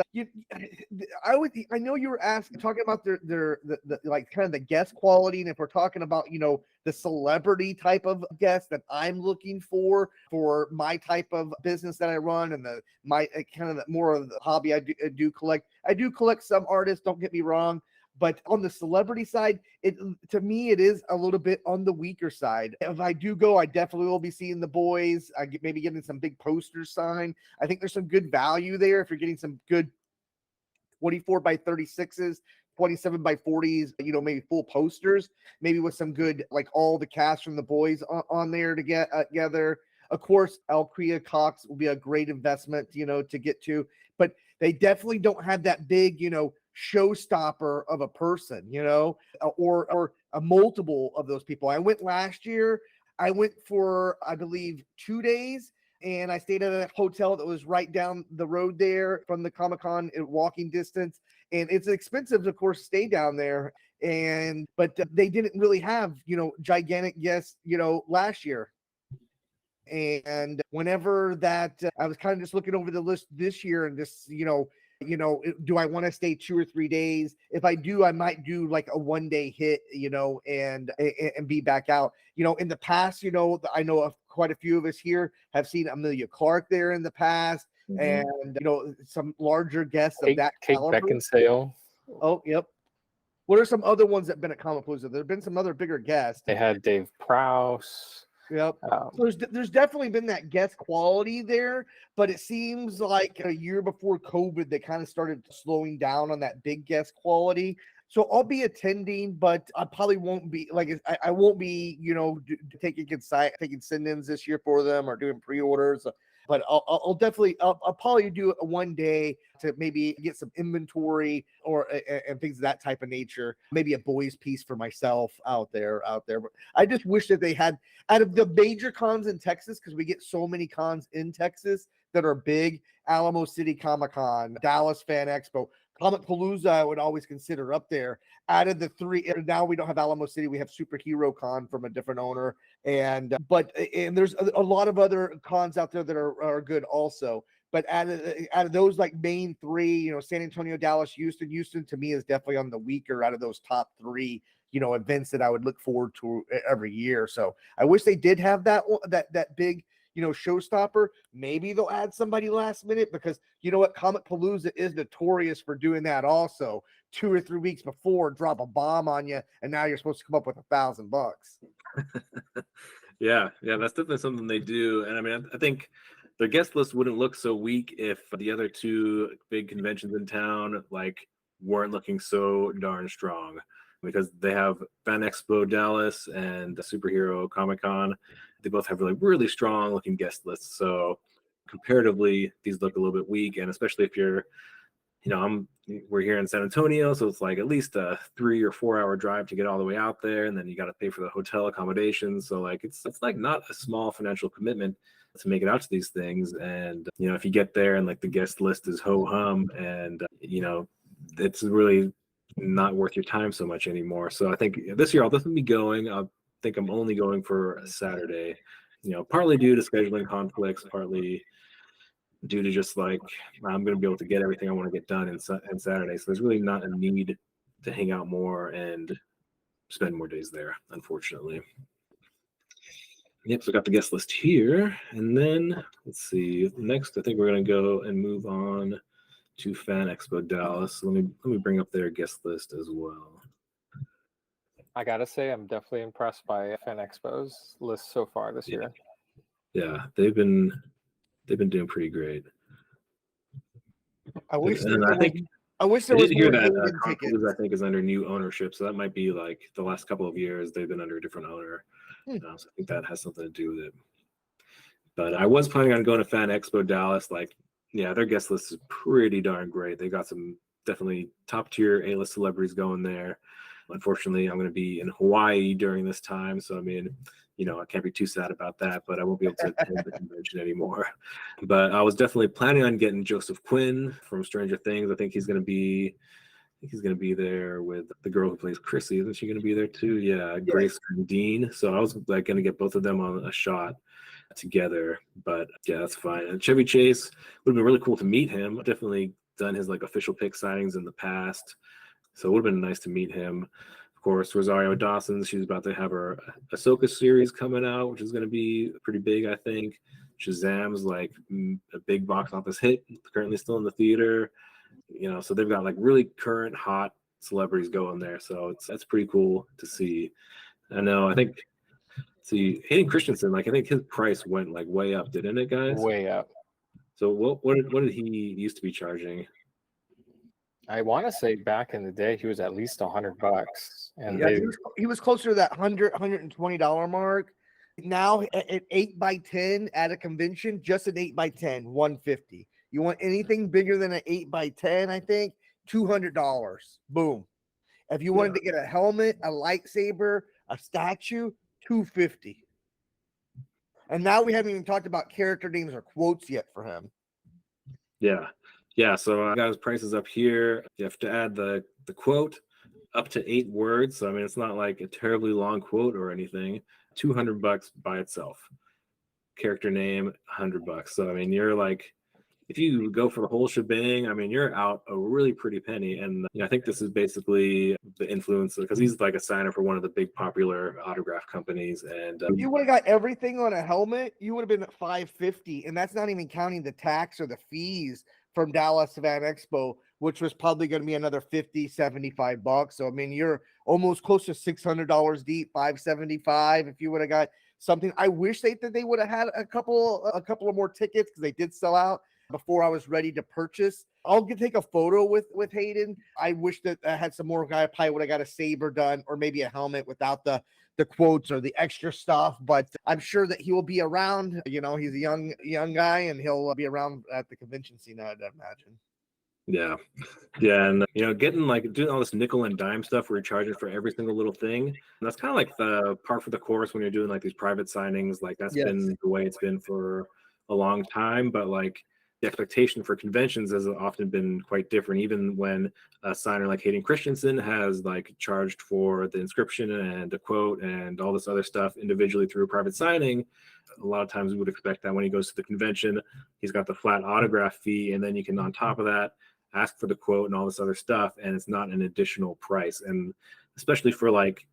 I know you were talking about the like kind of the guest quality, and if we're talking about, you know, the celebrity type of guest that I'm looking for my type of business that I run, and my kind of more of the hobby I do collect. I do collect some artists, don't get me wrong, But on the celebrity side, to me, it is a little bit on the weaker side. If I do go, I definitely will be seeing the boys. Maybe getting some big posters signed. I think there's some good value there if you're getting some good 24 by 36s, 27 by 40s, maybe full posters, maybe with some good, like all the cast from the boys on there to get together. Of course, Alcrea Cox will be a great investment, to get to, but they definitely don't have that big, showstopper of a person, or a multiple of those people. I went last year. I went for, I believe, 2 days, and I stayed at a hotel that was right down the road there from the Comic-Con in walking distance. And it's expensive, of course, to stay down there. But they didn't really have, gigantic guests, last year. And whenever that, I was kind of just looking over the list this year and just, do I want to stay 2 or 3 days? If I do, I might do like a 1-day hit, and be back out. In the past, I know of quite a few of us here have seen Amelia Clark there in the past, and some larger guests of that Kate caliber. Beckinsale. Oh, yep. What are some other ones that have been at Comicpalooza? There have been some other bigger guests. They had Dave Prowse. Yep. So there's definitely been that guest quality there, but it seems like a year before COVID, they kind of started slowing down on that big guest quality. So I'll be attending, but I probably won't be I won't be, taking send-ins this year for them or doing pre-orders. But I'll probably do a 1 day to maybe get some inventory and things of that type of nature. Maybe a boys piece for myself out there. But I just wish that they had, out of the major cons in Texas, because we get so many cons in Texas that are big: Alamo City Comic-Con, Dallas Fan Expo, Comicpalooza. I would always consider up there. Out of the three, now we don't have Alamo City. We have Superhero Con from a different owner, and there's a lot of other cons out there that are good also. But out of those like main three, San Antonio, Dallas, Houston to me is definitely on the weaker out of those top three, events that I would look forward to every year. So I wish they did have that big, showstopper. Maybe they'll add somebody last minute, because you know what, Comicpalooza is notorious for doing that also. 2 or 3 weeks before, drop a bomb on you, and now you're supposed to come up with $1,000. Yeah, that's definitely something they do. And I mean, I think their guest list wouldn't look so weak if the other two big conventions in town weren't looking so darn strong, because they have Fan Expo Dallas and Superhero Comic-Con. They both have really strong looking guest lists. So comparatively, these look a little bit weak, and especially if you're, we're here in San Antonio, so it's like at least a 3 or 4 hour drive to get all the way out there, and then you got to pay for the hotel accommodations. So it's like not a small financial commitment to make it out to these things. And if you get there and the guest list is ho hum, and it's really not worth your time so much anymore. So I think this year I'll definitely be going. I think I'm only going for a Saturday, partly due to scheduling conflicts, partly due to just I'm going to be able to get everything I want to get done in Saturday. So there's really not a need to hang out more and spend more days there, unfortunately. Yep, so I got the guest list here. And then let's see. Next, I think we're going to go and move on to Fan Expo Dallas. Let me bring up their guest list as well. I gotta say, I'm definitely impressed by Fan Expo's list so far this year. Yeah, they've been doing pretty great. I wish there was more hear that tickets. I think is under new ownership, so that might be the last couple of years they've been under a different owner. So I think that has something to do with it. But I was planning on going to Fan Expo Dallas. Their guest list is pretty darn great. They got some definitely top tier A-list celebrities going there. Unfortunately, I'm going to be in Hawaii during this time, so I mean, I can't be too sad about that, but I won't be able to attend the convention anymore. But I was definitely planning on getting Joseph Quinn from Stranger Things. I think he's going to be there with the girl who plays Chrissy. Isn't she going to be there too? Yeah, Grace and Dean. So I was going to get both of them on a shot together, but yeah, that's fine. And Chevy Chase would have been really cool to meet him. Definitely done his official pick signings in the past, so it would have been nice to meet him. Of course, Rosario Dawson, she's about to have her Ahsoka series coming out, which is going to be pretty big, I think. Shazam's a big box office hit, currently still in the theater. So they've got really current hot celebrities going there. So that's pretty cool to see. I know. I think. See, Hayden Christensen, like I think his price went like way up, didn't it, guys? Way up. So what did he used to be charging? I want to say back in the day, he was at least $100, and Yeah, he was closer to that $120 mark. Now at 8x10 at a convention, just an 8x10, $150. You want anything bigger than an 8x10, I think, $200. Boom. If you wanted to get a helmet, a lightsaber, a statue, $250. And now we haven't even talked about character names or quotes yet for him. Yeah. So I got his prices up here. You have to add the quote up to 8 words. So I mean, it's not like a terribly long quote or anything. $200 by itself. Character name, $100. So I mean, you're like, if you go for the whole shebang, I mean, you're out a really pretty penny. And I think this is basically the influence because he's like a signer for one of the big popular autograph companies. And if you would have got everything on a helmet, you would have been at $550, and that's not even counting the tax or the fees from Dallas to Fan Expo, which was probably going to be another $50-$75. So I mean, you're almost close to $600 deep, $575 if you would have got something. I wish that they would have had a couple of more tickets because they did sell out before I was ready to purchase. I'll take a photo with Hayden. I wish that I had some more guy. I probably would have got a saber done or maybe a helmet without the quotes or the extra stuff, but I'm sure that he will be around. He's a young guy and he'll be around at the convention scene, I'd imagine. Yeah. And getting like doing all this nickel and dime stuff where you're charging for every single little thing. That's kind of like the par for the course when you're doing like these private signings. Like that's been the way it's been for a long time, but like the expectation for conventions has often been quite different. Even when a signer like Hayden Christensen has like charged for the inscription and a quote and all this other stuff individually through a private signing, a lot of times we would expect that when he goes to the convention, he's got the flat autograph fee, and then you can on top of that ask for the quote and all this other stuff, and it's not an additional price. And especially for like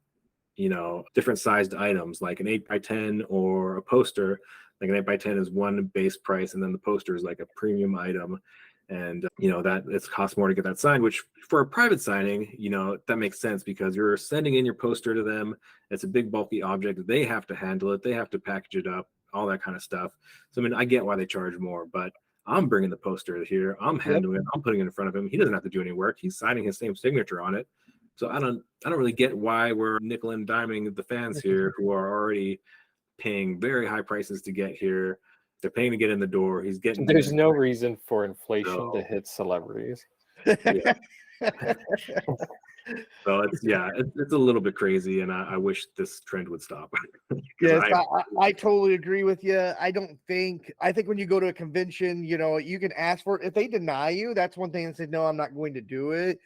different sized items like an 8x10 or a poster. Like an 8x10 is one base price, and then the poster is like a premium item, and that it costs more to get that signed. Which for a private signing, that makes sense because you're sending in your poster to them. It's a big bulky object. They have to handle it. They have to package it up, all that kind of stuff. So I mean, I get why they charge more, but I'm bringing the poster here. I'm handling it. I'm putting it in front of him. He doesn't have to do any work. He's signing his same signature on it. So I don't really get why we're nickel and diming the fans here who are already paying very high prices to get here. They're paying to get in the door. He's getting. There's no reason for inflation to hit celebrities. Yeah. So it's a little bit crazy, and I wish this trend would stop. Yes, I totally agree with you. I think when you go to a convention, you can ask for it. If they deny you, that's one thing. And say, no, I'm not going to do it.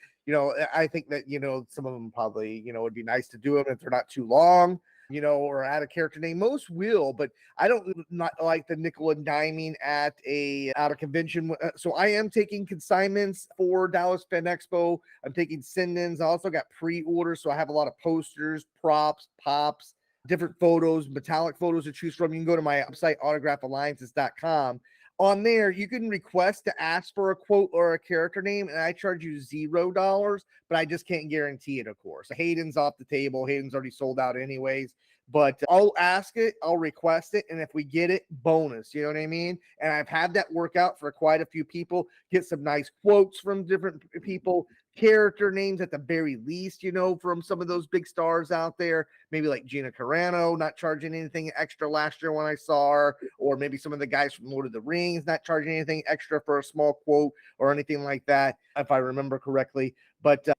I think that, some of them probably, it'd be nice to do them if they're not too long, or add a character name. Most will, but I don't not like the nickel and diming at a convention. So I am taking consignments for Dallas Fan Expo. I'm taking send-ins. I also got pre-orders. So I have a lot of posters, props, pops, different photos, metallic photos to choose from. You can go to my website, autographalliances.com. On there, you can request to ask for a quote or a character name, and I charge you $0, but I just can't guarantee it, of course. Hayden's off the table. Hayden's already sold out anyways, but I'll ask it, I'll request it, and if we get it, bonus, you know what I mean? And I've had that work out for quite a few people, get some nice quotes from different people, character names at the very least, from some of those big stars out there, maybe like Gina Carano, not charging anything extra last year when I saw her, or maybe some of the guys from Lord of the Rings, not charging anything extra for a small quote or anything like that, if I remember correctly. But that's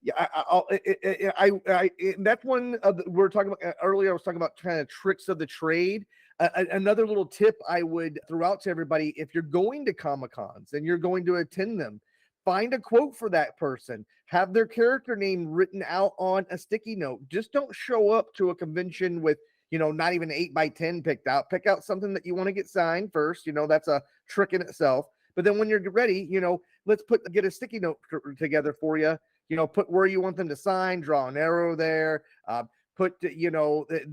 one of the, we're talking about earlier. I was talking about kind of tricks of the trade. Another little tip I would throw out to everybody: if you're going to Comic-Cons and you're going to attend them, find a quote for that person. Have their character name written out on a sticky note. Just don't show up to a convention with, not even 8x10 picked out. Pick out something that you want to get signed first. That's a trick in itself. But then when you're ready, let's get a sticky note together for you. Put where you want them to sign, draw an arrow there. Put,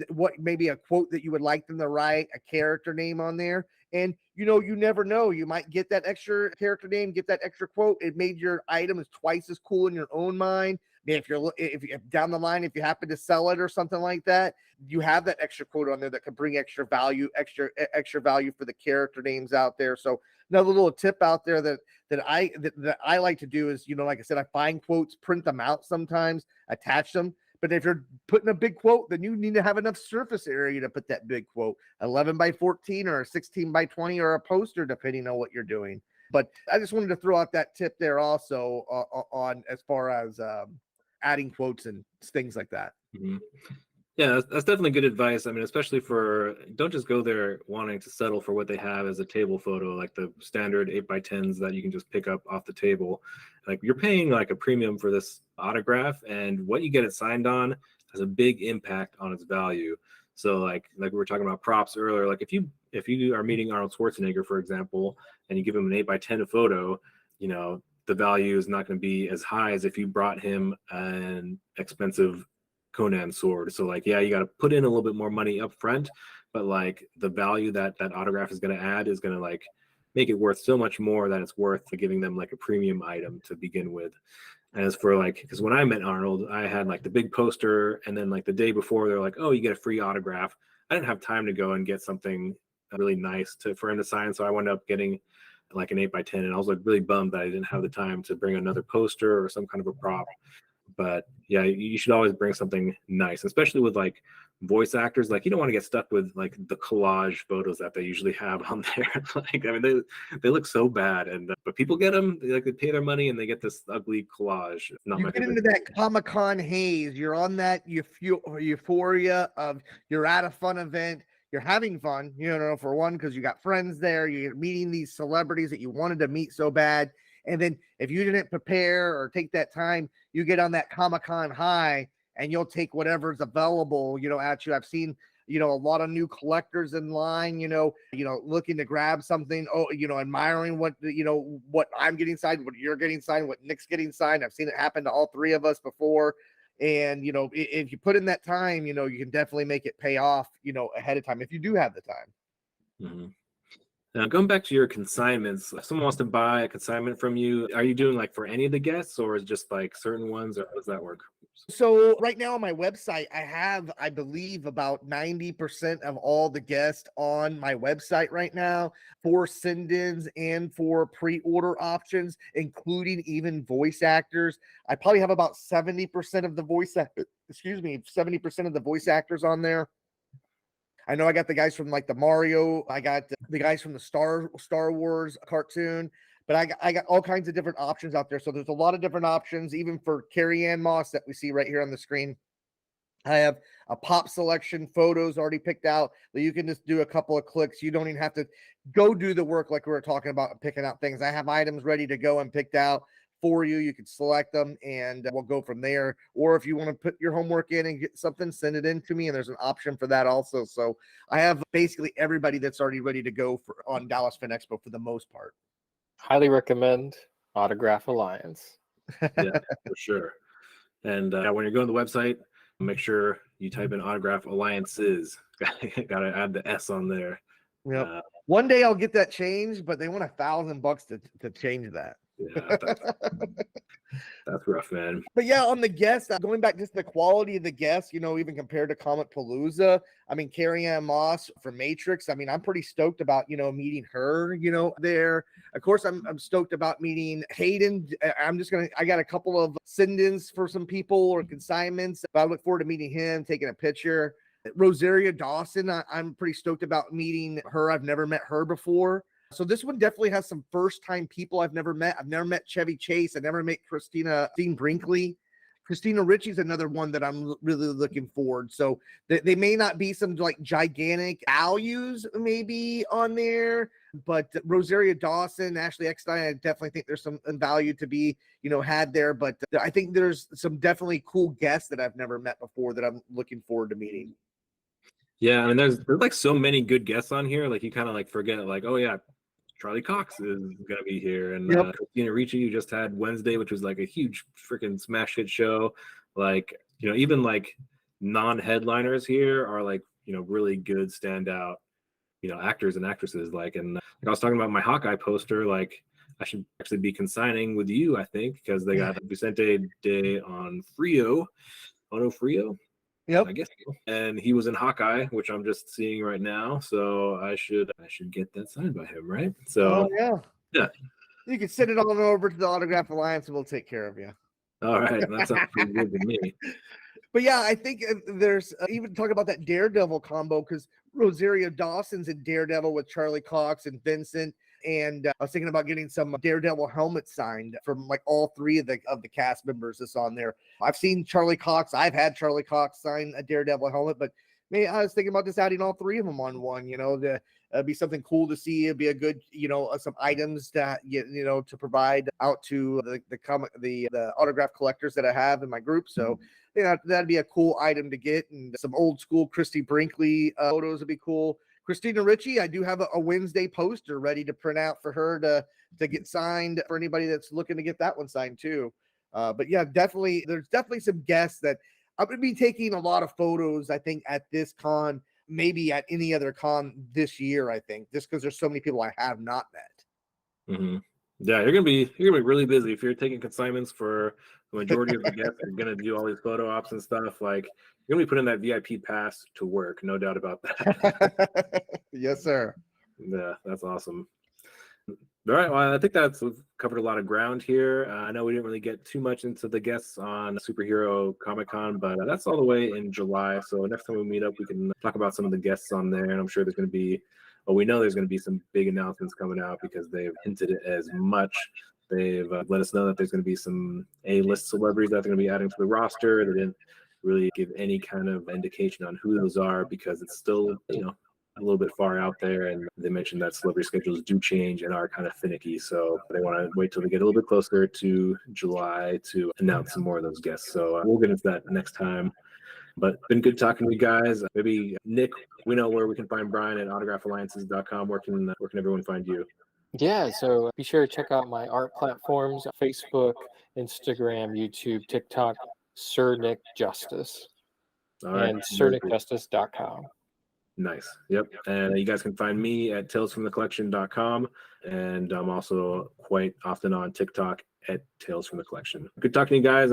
what maybe a quote that you would like them to write, a character name on there. And, you never know. You might get that extra character name, get that extra quote. It made your item is twice as cool in your own mind. if down the line, if you happen to sell it or something like that, you have that extra quote on there that could bring extra value for the character names out there. So another little tip out there that I like to do is, like I said, I find quotes, print them out sometimes, attach them. But if you're putting a big quote, then you need to have enough surface area to put that big quote, 11 by 14 or 16 by 20 or a poster, depending on what you're doing. But I just wanted to throw out that tip there also on as far as adding quotes and things like that. Mm-hmm. Yeah, that's definitely good advice. I mean, especially don't just go there wanting to settle for what they have as a table photo, like the standard 8x10s that you can just pick up off the table. Like, you're paying like a premium for this autograph, and what you get it signed on has a big impact on its value. So like we were talking about props earlier, like if you are meeting Arnold Schwarzenegger, for example, and you give him an 8x10 photo, the value is not going to be as high as if you brought him an expensive Conan sword. So like, yeah, you got to put in a little bit more money up front, but like the value that autograph is going to add is going to like make it worth so much more that it's worth giving them like a premium item to begin with. As for like, because when I met Arnold, I had like the big poster, and then like the day before they're like, oh, you get a free autograph. I didn't have time to go and get something really nice for him to sign, so I wound up getting like an 8x10, and I was like really bummed that I didn't have the time to bring another poster or some kind of a prop. But yeah, you should always bring something nice, especially with like voice actors. Like, you don't want to get stuck with like the collage photos that they usually have on there. Like, I mean, they look so bad, and but people get them. They pay their money and they get this ugly collage. Not you get into that Comic-Con haze. You're on that euphoria of you're at a fun event. You're having fun, for one, because you got friends there. You're meeting these celebrities that you wanted to meet so bad. And then if you didn't prepare or take that time, you get on that Comic-Con high and you'll take whatever's available, at you. I've seen, a lot of new collectors in line, looking to grab something, admiring what I'm getting signed, what you're getting signed, what Nick's getting signed. I've seen it happen to all three of us before. And, if you put in that time, you can definitely make it pay off, ahead of time, if you do have the time. Mm-hmm. Now, going back to your consignments, if someone wants to buy a consignment from you, are you doing like for any of the guests, or is it just like certain ones, or how does that work? So right now on my website, I have, I believe, about 90% of all the guests on my website right now for send-ins and for pre-order options, including even voice actors. I probably have about 70% of the 70% of the voice actors on there. I know I got the guys from like the Mario, I got the guys from the Star Wars cartoon, but I got all kinds of different options out there. So there's a lot of different options, even for Carrie-Anne Moss that we see right here on the screen. I have a pop selection, photos already picked out that you can just do a couple of clicks. You don't even have to go do the work like we were talking about, picking out things. I have items ready to go and picked out for you. You can select them and we'll go from there. Or if you want to put your homework in and get something, send it in to me. And there's an option for that also. So I have basically everybody that's already ready to go on Dallas Fan Expo for the most part. Highly recommend Autograph Alliance. Yeah, for sure. And when you're going to the website, make sure you type in Autograph Alliances. Got to add the S on there. Yep. One day I'll get that changed, but they want $1,000 to change that. Yeah, that's rough, man. But yeah, on the guests, going back just the quality of the guests, even compared to Comicpalooza. I mean, Carrie-Anne Moss from Matrix. I mean, I'm pretty stoked about, meeting her, there. Of course, I'm stoked about meeting Hayden. I got a couple of send-ins for some people or consignments, but I look forward to meeting him, taking a picture. Rosaria Dawson, I'm pretty stoked about meeting her. I've never met her before. So this one definitely has some first-time people I've never met. I've never met Chevy Chase. I never met Christine Brinkley. Christina Ritchie's another one that I'm really looking forward. So they may not be some like gigantic values maybe on there, but Rosaria Dawson, Ashley Eckstein, I definitely think there's some value to be, had there. But I think there's some definitely cool guests that I've never met before that I'm looking forward to meeting. Yeah, I mean, there's like so many good guests on here. Like, you kind of like forget, like, oh yeah, Charlie Cox is gonna be here, and Christina Ricci, you just had Wednesday, which was like a huge freaking smash hit show. Like, even like non-headliners here are like, really good standout, actors and actresses. Like, and like I was talking about my Hawkeye poster, like I should actually be consigning with you, I think, because they got Vicente de Onofrio. Yep. I guess. And he was in Hawkeye, which I'm just seeing right now. So I should get that signed by him, right? So yeah. You can send it on over to the Autograph Alliance and we'll take care of you. All right. That sounds pretty good to me. But yeah, I think there's even talk about that Daredevil combo because Rosario Dawson's in Daredevil with Charlie Cox and Vincent. And I was thinking about getting some Daredevil helmets signed from like all three of the cast members that's on there. I've seen Charlie Cox. I've had Charlie Cox sign a Daredevil helmet, but maybe I was thinking about just adding all three of them on one. Be something cool to see. It'd be a good, some items to to provide out to the autograph collectors that I have in my group. So that'd be a cool item to get, and some old school Christy Brinkley photos would be cool. Christina Ricci, I do have a Wednesday poster ready to print out for her to get signed for anybody that's looking to get that one signed too. But yeah, there's definitely some guests that I'm going to be taking a lot of photos, I think, at this con, maybe at any other con this year, I think, just because there's so many people I have not met. Mm-hmm. Yeah, you're gonna be really busy if you're taking consignments for the majority of the guests. You're gonna do all these photo ops and stuff. Like you're gonna be putting that VIP pass to work, no doubt about that. Yes, sir. Yeah, that's awesome. All right, well, I think we've covered a lot of ground here. I know we didn't really get too much into the guests on Superhero Comic Con, but that's all the way in July. So next time we meet up, we can talk about some of the guests on there, and I'm sure there's going to be. Well, we know there's going to be some big announcements coming out because they've hinted it as much. They've let us know that there's going to be some A-list celebrities that they're going to be adding to the roster. They didn't really give any kind of indication on who those are because it's still, a little bit far out there. And they mentioned that celebrity schedules do change and are kind of finicky. So they want to wait till we get a little bit closer to July to announce some more of those guests. So we'll get into that next time. But been good talking to you guys. Maybe Nick, we know where we can find Brian at autographalliances.com. Where can everyone find you? Yeah, so be sure to check out my art platforms: Facebook, Instagram, YouTube, TikTok, Sir Nick Justice, and sirnickjustice.com. Nice. Yep. And you guys can find me at talesfromthecollection.com. And I'm also quite often on TikTok at Tales from the Collection. Good talking to you guys.